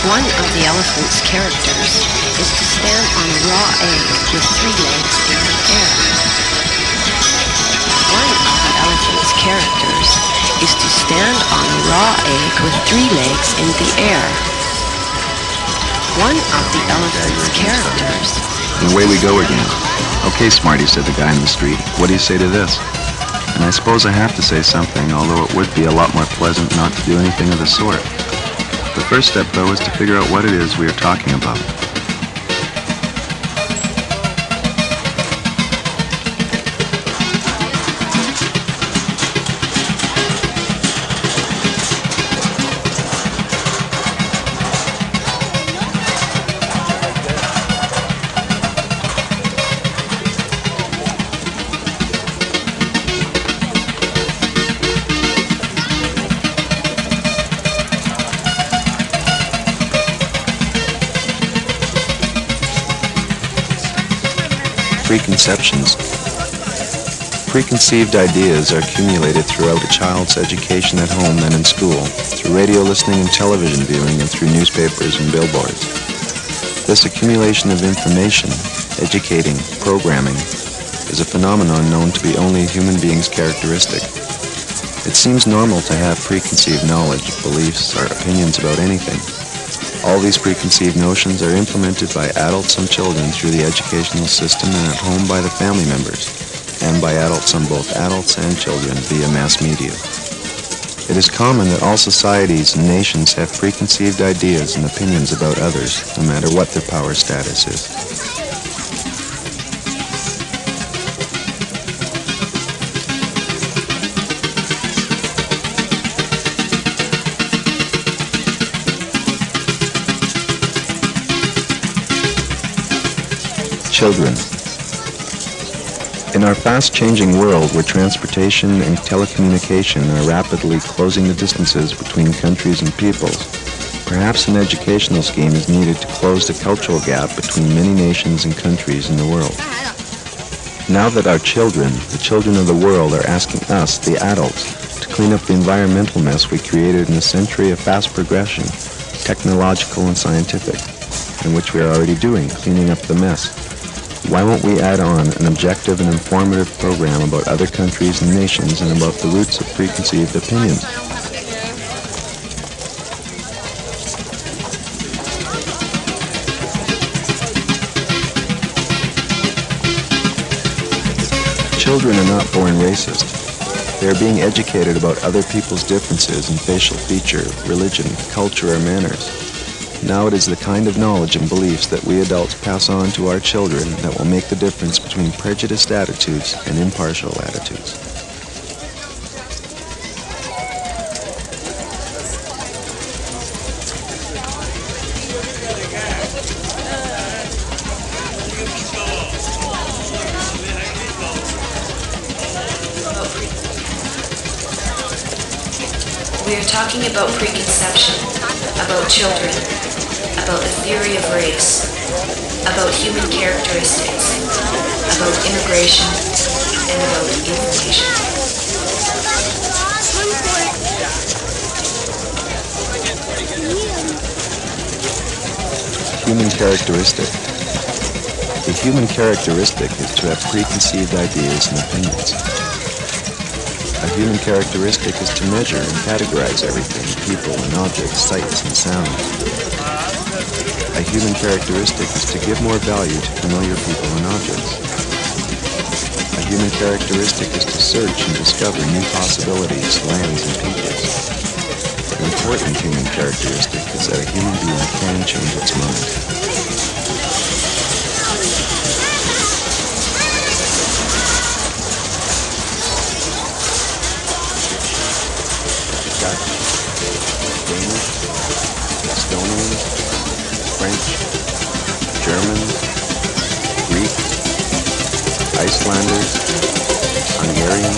One of the elephant's characters is to stand on a raw egg with 3 legs in the air. One of the elephant's characters is to stand on a raw egg with 3 legs in the air. One of the elephant's characters... And away we go again. Okay, Smarty, said the guy in the street. What do you say to this? And I suppose I have to say something, although it would be a lot more pleasant not to do anything of the sort. The first step, though, is to figure out what it is we are talking about. Preconceptions. Preconceived ideas are accumulated throughout a child's education at home and in school, through radio listening and television viewing, and through newspapers and billboards. This accumulation of information, educating, programming, is a phenomenon known to be only a human being's characteristic. It seems normal to have preconceived knowledge, beliefs, or opinions about anything. All these preconceived notions are implemented by adults and children through the educational system and at home by the family members, and by adults on both adults and children via mass media. It is common that all societies and nations have preconceived ideas and opinions about others, no matter what their power status is. Children. In our fast-changing world where transportation and telecommunication are rapidly closing the distances between countries and peoples, perhaps an educational scheme is needed to close the cultural gap between many nations and countries in the world. Now that our children, the children of the world, are asking us, the adults, to clean up the environmental mess we created in a century of fast progression, technological and scientific, in which we are already doing, cleaning up the mess. Why won't we add on an objective and informative program about other countries and nations and about the roots of preconceived opinions? Children are not born racist. They are being educated about other people's differences in facial feature, religion, culture, or manners. Now it is the kind of knowledge and beliefs that we adults pass on to our children that will make the difference between prejudiced attitudes and impartial attitudes. We are talking about preconception, about children, about the theory of race, about human characteristics, about immigration, and about information. Human characteristic. The human characteristic is to have preconceived ideas and opinions. A human characteristic is to measure and categorize everything, people and objects, sights and sounds. A human characteristic is to give more value to familiar people and objects. A human characteristic is to search and discover new possibilities, lands and peoples. An important human characteristic is that a human being can change its mind. Danish, Estonian, French, German, Greek, Icelanders, Hungarian,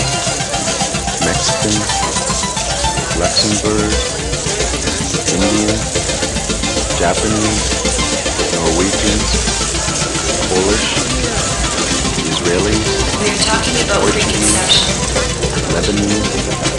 Mexican, Luxembourg, Indian, Japanese, Norwegian, Polish, Israeli, We are talking about Portuguese, preconception. Lebanese,